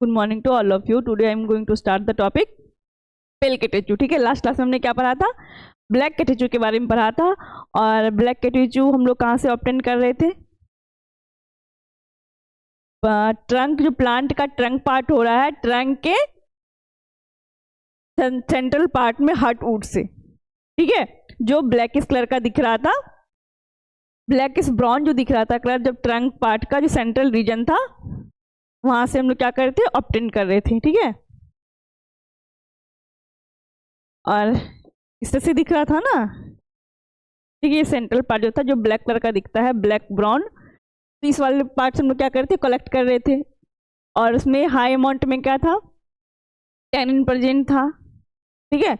Good morning to all of you. Today I am going to start the topic pale catechu. ठीक है, last class में हमने क्या पढ़ा था? ब्लैक कैटेचू के बारे में पढ़ा था। और ब्लैक कैटेचू हम लोग कहाँ से ऑब्टेन कर रहे थे? ट्रंक, जो प्लांट का ट्रंक पार्ट हो रहा है, ट्रंक के सेंट्रल पार्ट में हार्टवुड से। ठीक है, जो ब्लैकिश कलर का दिख रहा था, ब्लैकिश ब्राउन जो दिख रहा था कलर, जब ट्रंक पार्ट का जो सेंट्रल रीजन था वहां से हम लोग क्या कर रहे थे? ऑब्टेन कर रहे थे। ठीक है, और इस तरह से दिख रहा था ना। ठीक है, ये सेंट्रल पार्ट जो था जो ब्लैक कलर का दिखता है, ब्लैक ब्राउन, तो इस वाले पार्ट से हम लोग क्या कर रहे थे? कलेक्ट कर रहे थे। और उसमें हाई अमाउंट में क्या था? टैनिन प्रेजेंट था। ठीक है,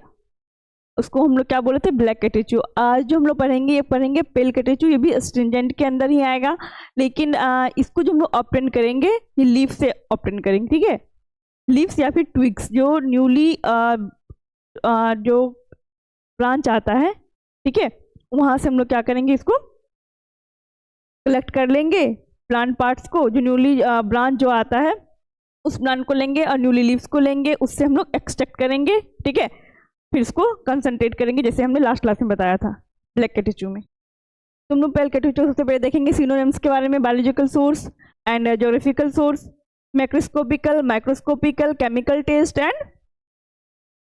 उसको हम लोग क्या बोले थे? Black catechu. आज जो हम लोग पढ़ेंगे, ये पढ़ेंगे पेल कैटेचू। ये भी स्ट्रिंजेंट के अंदर ही आएगा, लेकिन इसको जो हम लोग ऑब्टेन करेंगे ये लीफ से ऑब्टेन करेंगे। ठीक है, लीव्स या फिर ट्विग्स, जो न्यूली जो ब्रांच आता है, ठीक है, वहां से हम लोग क्या करेंगे? इसको कलेक्ट कर लेंगे प्लांट पार्ट्स को, जो न्यूली ब्रांच जो आता है उस प्लांट को लेंगे और न्यूली लीव्स को लेंगे, उससे हम लोग एक्सट्रैक्ट करेंगे। ठीक है, फिर इसको कंसंट्रेट करेंगे जैसे हमने लास्ट क्लास में बताया था ब्लैक कैटेचू में। तुम लोग पेल कैटेचू सबसे पहले देखेंगे सिनोनिम्स के बारे में, biological source and geographical source, macroscopical, microscopical, chemical test and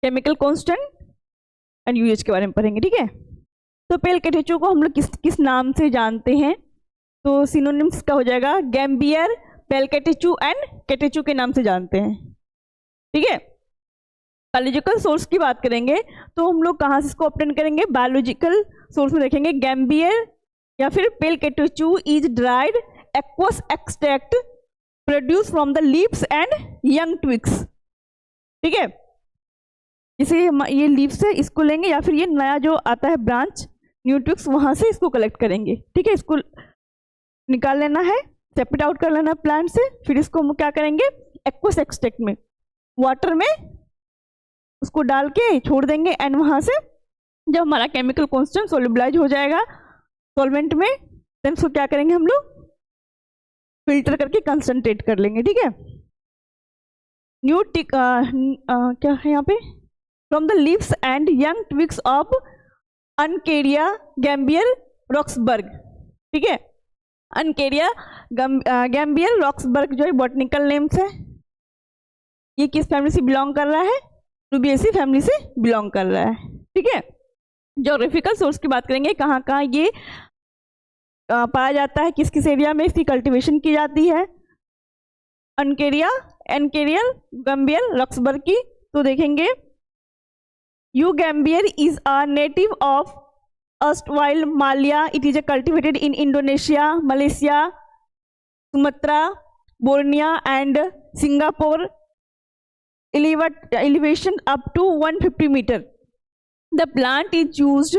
chemical constant and uh के बारे में पढ़ेंगे। ठीक है, तो पेल कैटेचू को हम लोग किस नाम से जानते हैं? तो सिनोनिम्स का हो जाएगा gambier, pale catechu and catechu के नाम से जानते हैं। ठीक है, बायोलॉजिकल सोर्स की बात करेंगे तो हम लोग कहाँ से इसको ऑब्टेन करेंगे? बायोलॉजिकल सोर्स में देखेंगे गैम्बियर या फिर pale catechu is dried aqueous extract produce from the leaves and young twigs. ठीक है, जैसे ये लीव्स है, इसको लेंगे या फिर ये नया जो आता है ब्रांच न्यू ट्विग्स, वहां से इसको कलेक्ट करेंगे। ठीक है, इसको निकाल लेना है, सेपरेट आउट कर लेना है प्लांट से। फिर इसको हम क्या करेंगे? एक्वस एक्सट्रैक्ट में वाटर में उसको डाल के छोड़ देंगे, एंड वहां से जब हमारा केमिकल कांस्टेंट सोल्यूबलाइज हो जाएगा सॉल्वेंट में, देन उसको क्या करेंगे? हम लोग फिल्टर करके कंसंट्रेट कर लेंगे। ठीक है, न्यू टिक क्या है यहाँ पे? From the leaves and young twigs of Uncaria gambier Roxburgh. ठीक है, अनकेरिया गैम्बियर रॉक्सबर्ग जो है बॉटनिकल नेम्स है। ये किस फैमिली से बिलोंग कर रहा है? रूबिएसी फैमिली से बिलोंग कर रहा है। ठीक है, ज्योग्राफिकल सोर्स की बात करेंगे, कहाँ कहाँ ये पाया जाता है, किस किस एरिया में इसकी कल्टीवेशन की जाती है। एनकेरियल गैम्बियर रॉक्सबर्ग की तो देखेंगे you gambier is a native of erstwhile Malaya. It is cultivated in Indonesia, Malaysia, Sumatra, Borneo and Singapore. Elevation up to 150 meter. The plant is used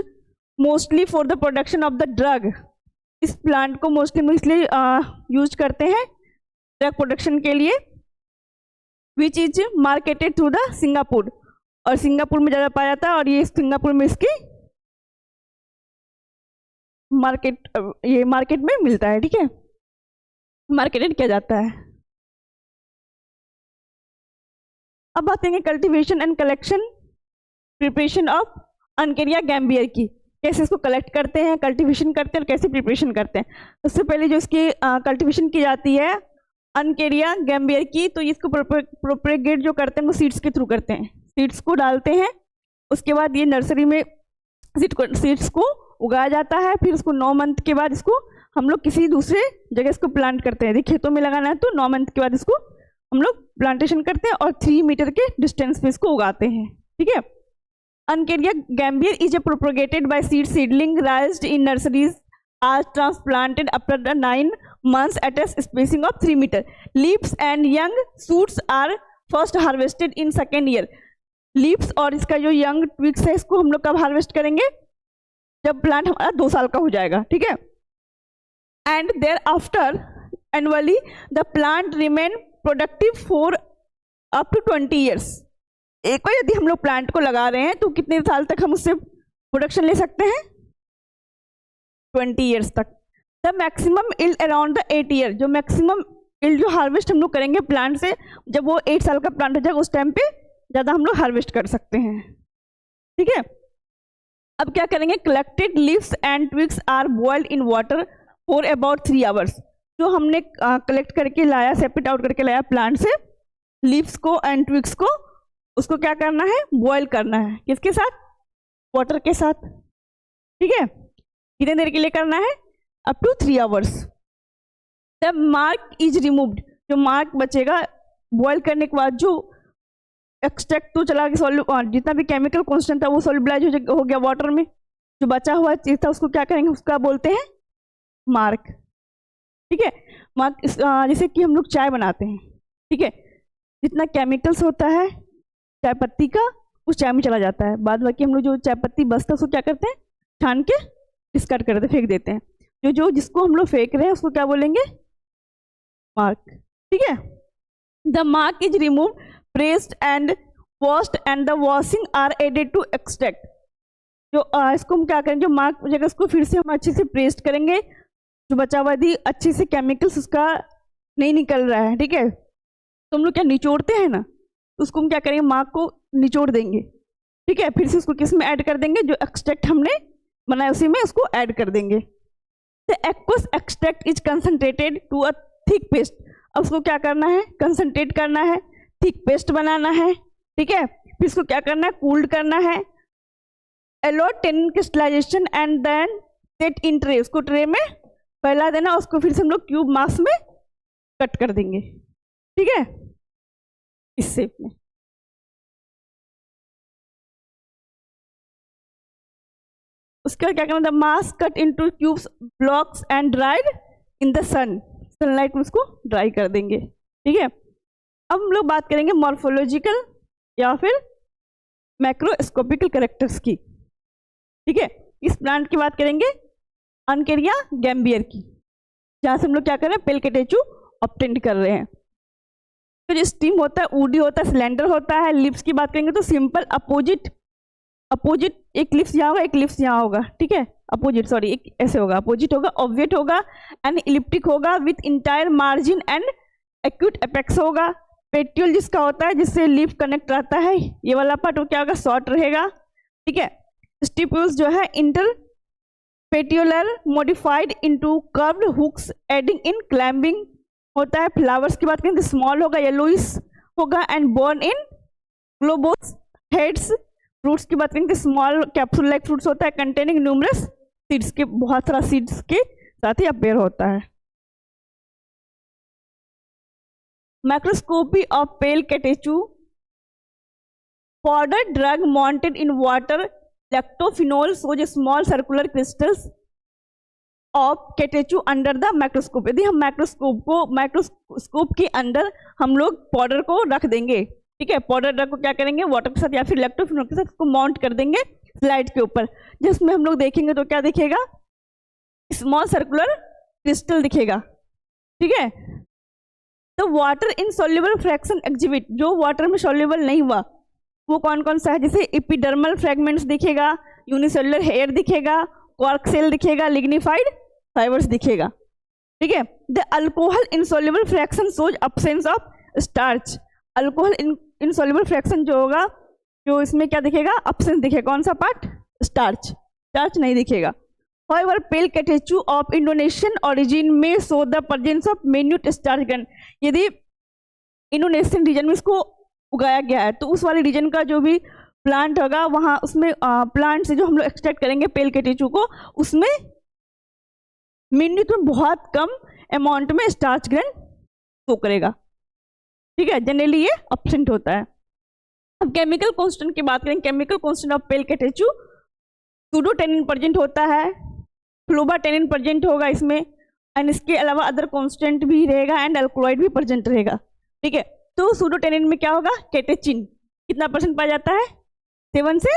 mostly for the production of the drug. इस plant को mostly हम इसलिए use करते हैं drug production के लिए, which is marketed through the Singapore, और Singapore में ज़्यादा पाया जाता है, और ये सिंगापुर में इसकी मार्केट में मिलता है। ठीक है, मार्केटेड किया जाता है। अब बात करेंगे cultivation and collection preparation of Uncaria gambier की, कैसे इसको कलेक्ट करते हैं, कल्टीवेशन करते हैं और कैसे प्रिपरेशन करते हैं। सबसे पहले जो इसकी कल्टीवेशन की जाती है अनकेरिया गैम्बियर की, तो इसको प्रोपेगेट जो करते हैं वो सीड्स के थ्रू करते हैं। सीड्स को डालते हैं, उसके बाद ये नर्सरी में सीड्स को उगाया जाता है। फिर उसको 9 मंथ के बाद इसको हम लोग किसी दूसरे जगह इसको प्लांट करते हैं। खेतों में लगाना है तो 9 मंथ के बाद इसको हम लोग प्लांटेशन करते हैं और 3 मीटर के डिस्टेंस पे इसको उगाते हैं। ठीक है, Uncaria gambier is propagated by seedling raised in nurseries are transplanted after 9 months at a spacing of 3 meter. Leaves and young shoots are first harvested in second year. Leaves और इसका जो यंग ट्विग्स है इसको हम लोग कब harvest करेंगे? जब प्लांट हमारा 2 साल का हो जाएगा। ठीक है, and thereafter annually the plant remain productive for up to 20 years. एक बार यदि हम लोग प्लांट को लगा रहे हैं तो कितने साल तक हम उससे प्रोडक्शन ले सकते हैं? 20 years तक। The maximum yield around the 8 year, जो मैक्सिमम यील्ड जो हार्वेस्ट हम लोग करेंगे प्लांट से, जब वो 8 साल का प्लांट हो जाएगा उस टाइम पे ज़्यादा हम लोग हार्वेस्ट कर सकते हैं। ठीक है, अब क्या करेंगे, collected leaves and twigs are boiled in water for about 3 hours. जो हमने कलेक्ट करके लाया, सेपरेट आउट करके लाया प्लांट से, लीव्स को एंड ट्विग्स को, उसको क्या करना है, बॉयल करना है। किसके साथ, वाटर के साथ। ठीक है, कितने देर के लिए करना है, up to 3 hours. The marc is removed, जो मार्क बचेगा बॉयल करने के बाद, जो एक्सट्रैक्ट तो चला गया, जितना भी केमिकल कॉन्स्टेंट था वो सोल्यूबलाइज हो गया वाटर में, जो बचा हुआ चीज था उसको क्या करेंगे, उसका बोलते हैं मार्क। ठीक है, मार्क जैसे कि हम लोग चाय बनाते हैं, ठीक है, जितना केमिकल्स होता है चाय पत्ती का उस चाय में चला जाता है, बाद बाकी हम लोग जो चाय पत्ती बचता है उसको क्या करते हैं, छान के डिस्कार्ड कर देते, फेंक देते हैं। जो जिसको हम लोग फेंक रहे हैं उसको क्या बोलेंगे, मार्क। ठीक है, the marc is remove, pressed and washed and the washing are added to extract. जो इसको हम क्या करेंगे, जो मार्क हो जाएगा उसको फिर से हम अच्छे से प्रेस्ट करेंगे, जो बचा हुआ यदि अच्छे से केमिकल्स उसका नहीं निकल रहा है, ठीक है, तो हम लोग क्या निचोड़ते हैं ना, उसको हम क्या करेंगे, मार्क को निचोड़ देंगे। ठीक है, फिर से उसको किस में ऐड कर देंगे, जो एक्सट्रैक्ट हमने बनाया उसी में उसको ऐड कर देंगे। The aqueous extract is concentrated to a thick paste. अब उसको क्या करना है, कंसनट्रेट करना है, थिक पेस्ट बनाना है। ठीक है, फिर इसको क्या करना है, कूल्ड करना है, allow tannin crystallization and then set in tray, उसको ट्रे में फैला देना, उसको फिर से हम लोग क्यूब मास में कट कर देंगे। ठीक है, इस शेप में। उसके बाद क्या करना, the mass cut into cubes blocks and dried in the sun, sunlight में उसको ड्राई कर देंगे। ठीक है, अब हम लोग बात करेंगे मॉर्फोलॉजिकल या फिर मैक्रोस्कोपिकल कैरेक्टर्स की। ठीक है, इस प्लांट की बात करेंगे अनकेरिया गैम्बियर की, जहाँ से हम लोग क्या कर रहे हैं, पेलकेटेचू ऑब्टेन कर रहे हैं। तो जो स्टीम होता है, ऊडी होता है, सिलेंडर होता है। लिप्स की बात करेंगे तो सिंपल अपोजिट, एक लिप्स यहाँ होगा, एक लिप्स यहाँ होगा। ठीक है, अपोजिट, सॉरी, एक ऐसे होगा, अपोजिट होगा, ऑब्विएट होगा एंड इलिप्टिक होगा with entire margin and acute apex होगा। पेट्यूल जिसका होता है, जिससे लिप कनेक्ट रहता है, ये वाला पार्ट वो क्या होगा, शॉर्ट रहेगा। ठीक है, स्टिप्यूल्स जो है interpetiolar modified into curved hooks aiding in climbing होता है। फ्लावर्स की बात करें तो स्मॉल होगा, येलोइश होगा and borne in globose heads. Fruits की बात करें तो स्मॉल कैप्सूल लाइक फ्रूट्स होता है कंटेनिंग न्यूमरस सीड्स, के बहुत सारा सीड्स के साथ ही अपेयर होता है। Microscopy of pale catechu, powdered drug mounted in water lactophenol shows a small circular crystals of catechu under the microscope. यदि हम माइक्रोस्कोप के अंदर हम लोग पाउडर को रख देंगे, ठीक है, पाउडर ड्रग को क्या करेंगे, वाटर के साथ या फिर लैक्टोफिनोल के साथ उसको माउंट कर देंगे स्लाइड के ऊपर, जिसमें हम लोग देखेंगे तो क्या दिखेगा, स्मॉल सर्कुलर क्रिस्टल दिखेगा। ठीक है, तो water in soluble fraction exhibit, जो वाटर में सोल्यूबल नहीं हुआ वो कौन कौन सा है, जैसे एपिडर्मल फ्रैगमेंट्स दिखेगा, यूनिसेलुलर हेयर दिखेगा, कॉर्क सेल दिखेगा, लिग्निफाइड फाइबर्स दिखेगा। ठीक है, the alcohol insoluble fraction shows absence of starch. Alcohol insoluble fraction जो होगा, जो इसमें क्या दिखेगा, अब्सेंस दिखेगा। कौन सा पार्ट, स्टार्च, स्टार्च नहीं दिखेगा। However, pale catechu of Indonesian origin may show the presence of minute starch grain। यदि इंडोनेशियन रीजन में इसको उगाया गया है तो उस वाले रीजन का जो भी प्लांट होगा वहाँ उसमें प्लांट से जो हम लोग एक्सट्रैक्ट करेंगे पेल कैटेचू को, उसमें मिनट में बहुत कम अमाउंट में स्टार्च ग्रेन शो करेगा। ठीक है, जनरली ये एब्सेंट होता है। अब केमिकल कांस्टेंट की बात करें, chemical constant of pale catechu pseudotannin present होता है, फ्लोबाटेनिन प्रेजेंट होगा इसमें, एंड इसके अलावा अदर कांस्टेंट भी रहेगा एंड अल्कोलॉइड भी प्रेजेंट रहेगा। ठीक है, तो सूडोटेनिन में क्या होगा, कैटेचिन कितना परसेंट पाया जाता है, 7 से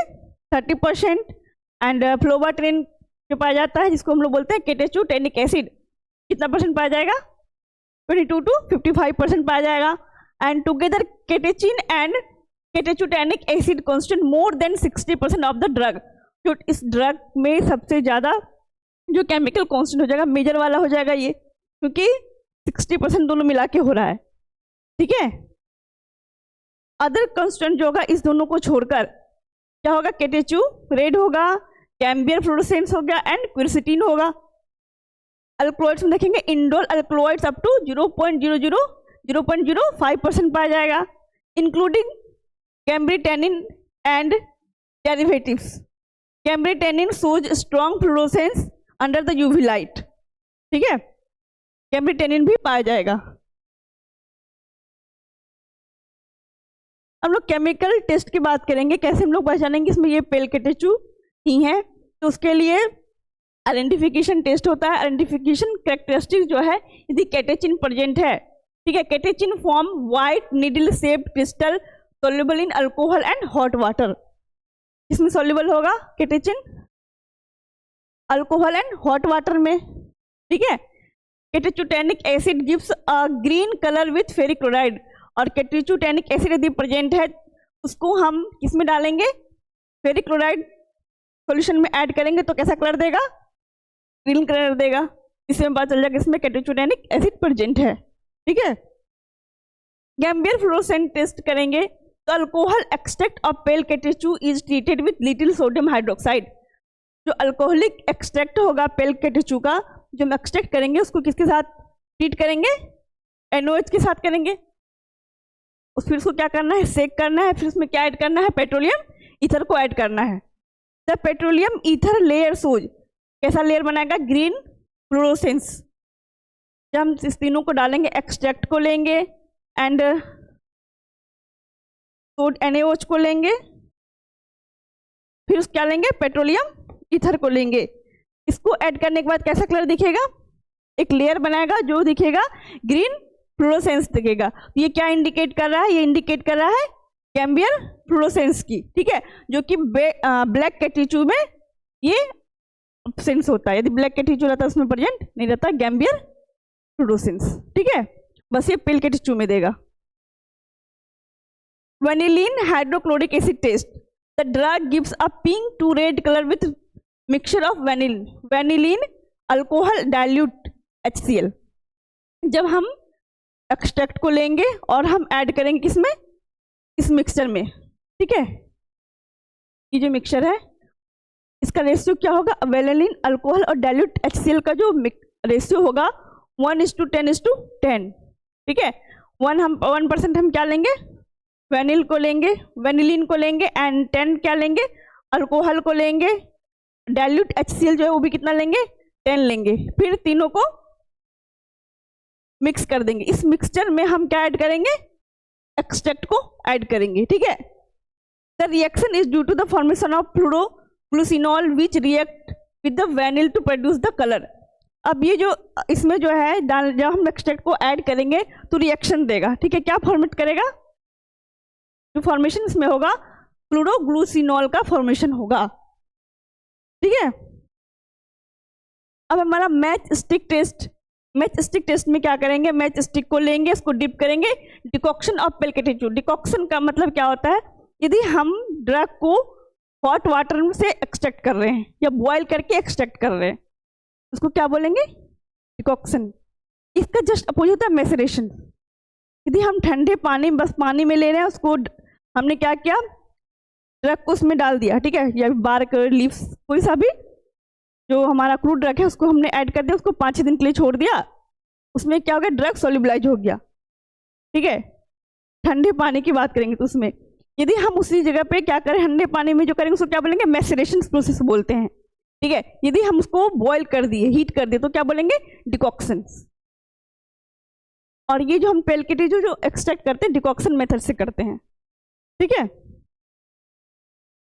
30%, एंड फ्लोबाटेनिन जो पाया जाता है जिसको हम लोग बोलते हैं कैटेचू टेनिक एसिड, कितना परसेंट पाया जाएगा, 22 to 55% पाया जाएगा। And together catechin and catechutannic acid constant more than 60% of the drug. जो इस ड्रग में सबसे ज़्यादा जो केमिकल कांस्टेंट हो जाएगा, मेजर वाला हो जाएगा ये, क्योंकि 60% दोनों मिला के हो रहा है, ठीक है। अदर कंस्टेंट जो होगा इस दोनों को छोड़कर क्या होगा, केटेचू रेड होगा, कैम्बियर फ्लोरोसेंस हो गया एंड क्विरसिटीन होगा। अल्कोहॉइड्स में देखेंगे इंडोल अल्कोहॉइड्स अप टू 0.05% पाया जाएगा, including cambritannin and derivatives. Cambritannin shows strong fluorescence under the UV light, ठीक है, कैम्ब्रिटेनिन भी पाया जाएगा। हम लोग केमिकल टेस्ट की बात करेंगे, कैसे हम लोग पहचानेंगे इसमें ये पेल केटेचू ही है। तो उसके लिए आइडेंटिफिकेशन टेस्ट होता है। आइडेंटिफिकेशन कैरेक्टरिस्टिक जो है, यदि केटेचिन प्रेजेंट है, ठीक है, catechin form white needle shaped crystal soluble in alcohol and hot water. इसमें सोल्यूबल होगा catechin alcohol and hot water में, ठीक है। Catechutannic acid gives a green colour with ferric chloride, और केटेचुटेनिक एसिड यदि प्रेजेंट है उसको हम किसमें डालेंगे, फेरिक क्लोराइड सॉल्यूशन में ऐड करेंगे तो कैसा कलर देगा, ग्रीन कलर देगा। इसमें पता चल जाएगा इसमें केटेचुटेनिक एसिड प्रेजेंट है, ठीक है। गैम्बियर फ्लोरोसेंट टेस्ट करेंगे तो alcohol extract of pale catechu is treated with little sodium hydroxide. जो अल्कोहलिक एक्सट्रैक्ट होगा पेल केटेचू का, जो हम एक्सट्रैक्ट करेंगे उसको किसके साथ ट्रीट करेंगे, NOH के साथ करेंगे। फिर उसको क्या करना है, सेक करना है, फिर उसमें क्या ऐड करना है, पेट्रोलियम ईथर को ऐड करना है। द पेट्रोलियम ईथर लेयर सोज, कैसा लेयर बनाएगा, ग्रीन फ्लोरोसेंस। जब हम इस तीनों को डालेंगे, एक्सट्रैक्ट को लेंगे एंड NaOH को लेंगे, फिर क्या लेंगे, पेट्रोलियम ईथर को लेंगे। इसको ऐड करने के बाद कैसा कलर दिखेगा, एक लेयर बनाएगा जो दिखेगा ग्रीन फ्लोरोसेंस दिखेगा। ये क्या इंडिकेट कर रहा है, ये इंडिकेट कर रहा है गैम्बियर फ्लोरोसेंस की, ठीक है, जो कि ब्लैक केटेचू में ये एब्सेंस होता है। यदि ब्लैक केटेचू रहता है उसमें प्रेजेंट नहीं रहता गैम्बियर फ्लोरोसेंस, ठीक है। बस ये पेल केटेचू में देगा। Vanillin hydrochloric acid test, the drug gives a pink to red colour with mixture of vanillin alcohol dilute HCl। जब हम एक्सट्रैक्ट को लेंगे और हम ऐड करेंगे किसमें, इस मिक्सचर में, ठीक है। ये जो मिक्सचर है इसका रेशियो क्या होगा, वेनिलीन अल्कोहल और डाइल्यूट HCl का जो रेशियो होगा 1:10:10, ठीक है। 1% हम क्या लेंगे, वेनिल को लेंगे, वेनिलीन को लेंगे एंड 10 क्या लेंगे, अल्कोहल को लेंगे, डाइल्यूट HCl जो है वो भी कितना लेंगे, 10 लेंगे। फिर तीनों को मिक्स कर देंगे। इस मिक्सचर में हम क्या ऐड करेंगे, एक्सट्रैक्ट को ऐड करेंगे, ठीक है। The reaction is due to the formation of phloroglucinol which react with the vanillin to produce the colour. अब ये जो इसमें जो है जब हम एक्सट्रैक्ट को ऐड करेंगे तो रिएक्शन देगा, ठीक है। क्या फॉर्मेट करेगा, जो फॉर्मेशन इसमें होगा फ्लोरोग्लूसिनॉल का फॉर्मेशन होगा, ठीक है। अब हमारा matchstick test, matchstick test में क्या करेंगे, मैच स्टिक को लेंगे, इसको डिप करेंगे डिकॉक्शन ऑफ पेल केटेचू। डिकॉक्शन का मतलब क्या होता है, यदि हम ड्रग को हॉट वाटर से एक्सट्रैक्ट कर रहे हैं या बॉयल करके एक्सट्रैक्ट कर रहे हैं, उसको क्या बोलेंगे, डिकॉक्शन। इसका जस्ट अपोजिट है मैसरेशन। यदि हम ठंडे पानी, बस पानी में ले रहे हैं, उसको हमने क्या किया, ड्रग को उसमें डाल दिया, ठीक है, या बार्क लीव्स कोई सा भी जो हमारा क्रूड ड्रग है उसको हमने ऐड कर दिया, उसको 5-6 दिन के लिए छोड़ दिया, उसमें क्या हो गया, ड्रग सोल्यूबलाइज हो गया, ठीक है। ठंडे पानी की बात करेंगे तो उसमें यदि हम उसी जगह पे क्या करें, ठंडे पानी में जो करेंगे उसको क्या बोलेंगे, मैसरेशन प्रोसेस बोलते हैं, ठीक है। यदि हम उसको बॉयल कर दिए, हीट कर दिए तो क्या बोलेंगे, डिकॉक्शन। और ये जो हम पेल केटेचू जो एक्सट्रैक्ट करते हैं डिकॉक्शन मेथड से करते हैं, ठीक है।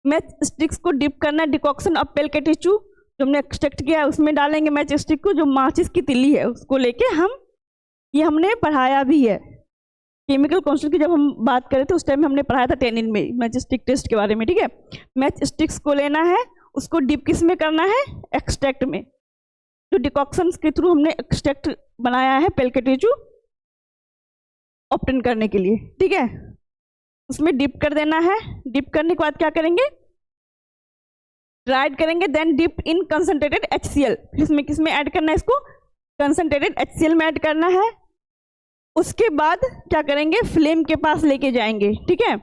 मैच स्टिक्स को डिप करना, डिकॉक्शन ऑफ पेल केटेचू जो हमने एक्सट्रैक्ट किया है उसमें डालेंगे मैच स्टिक को। जो माचिस की तिल्ली है उसको लेके हम, ये हमने पढ़ाया भी है केमिकल कॉन्स्टेंट की, जब हम बात करें थे उस टाइम में हमने पढ़ाया था 10 में मैच स्टिक टेस्ट के बारे में, ठीक है। मैच स्टिक्स को लेना है, उसको डिप किस में करना है, एक्सट्रैक्ट में। जो डिकॉक्शन के थ्रू हमने एक्सट्रैक्ट बनाया है पेल केटेचू ऑब्टेन करने के लिए, ठीक है, उसमें डिप कर देना है। डिप करने के बाद क्या करेंगे, ड्राइड करेंगे, then dip in concentrated HCl। इसमें किस में ऐड करना है, इसको कंसंट्रेटेड HCl में ऐड करना है। उसके बाद क्या करेंगे, फ्लेम के पास लेके जाएंगे, ठीक है,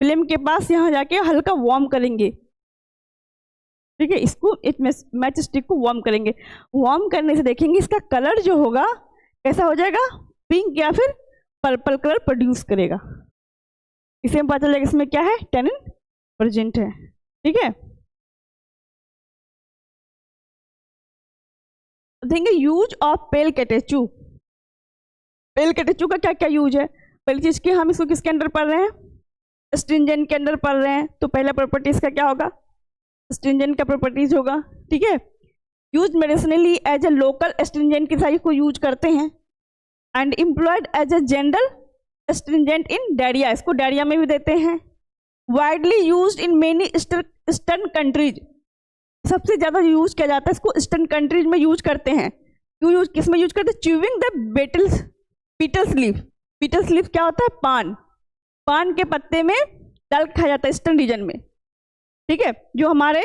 फ्लेम के पास यहाँ जाके हल्का वार्म करेंगे, ठीक है, इसको एक मैच स्टिक को वार्म करेंगे। वार्म करने से देखेंगे इसका कलर जो होगा कैसा हो जाएगा, पिंक या फिर पर्पल कलर प्रोड्यूस करेगा। इसे पता चलेगा इसमें क्या है, टैनिन प्रेजेंट है, ठीक है। देखेंगे use of pale catechu. Pale catechu का क्या क्या यूज है। पहली चीज की हम इसको किसके अंडर पढ़ रहे हैं, स्ट्रिंजेंट के अंदर पढ़ रहे हैं, तो पहला प्रॉपर्टीज का क्या होगा, स्ट्रिंजेंट का प्रॉपर्टीज होगा, ठीक है। Use medicinally as a local astringent की साइज को यूज करते हैं and employed as a general astringent in diarrhoea, इसको डायरिया में भी देते हैं। Widely used in many eastern countries, सबसे ज्यादा यूज किया जाता है इसको ईस्टर्न कंट्रीज में यूज करते हैं। क्यों यूज, किस में यूज करते हैं, chewing the petals leaf. Petals leaf क्या होता है, पान, पान के पत्ते में डाल खाया जाता है ईस्टर्न रीजन में, ठीक है, जो हमारे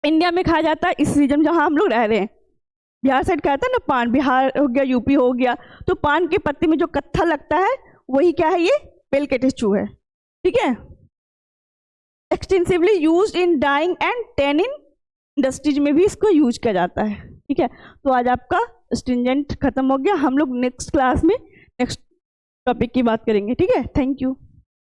इंडिया में खाया जाता है इस रीजन जहाँ हम लोग रह रहे हैं। बिहार साइड खाया था ना पान, बिहार हो गया, यूपी हो गया, तो पान के पत्ते में जो कत्था लगता है वही क्या है, ये पेल कैटेचू है, ठीक है। Extensively used in dyeing and tanning industries में भी इसको यूज किया जाता है, ठीक है। तो आज आपका स्ट्रिंजेंट खत्म हो गया, हम लोग नेक्स्ट क्लास में नेक्स्ट टॉपिक की बात करेंगे, ठीक है। Thank you.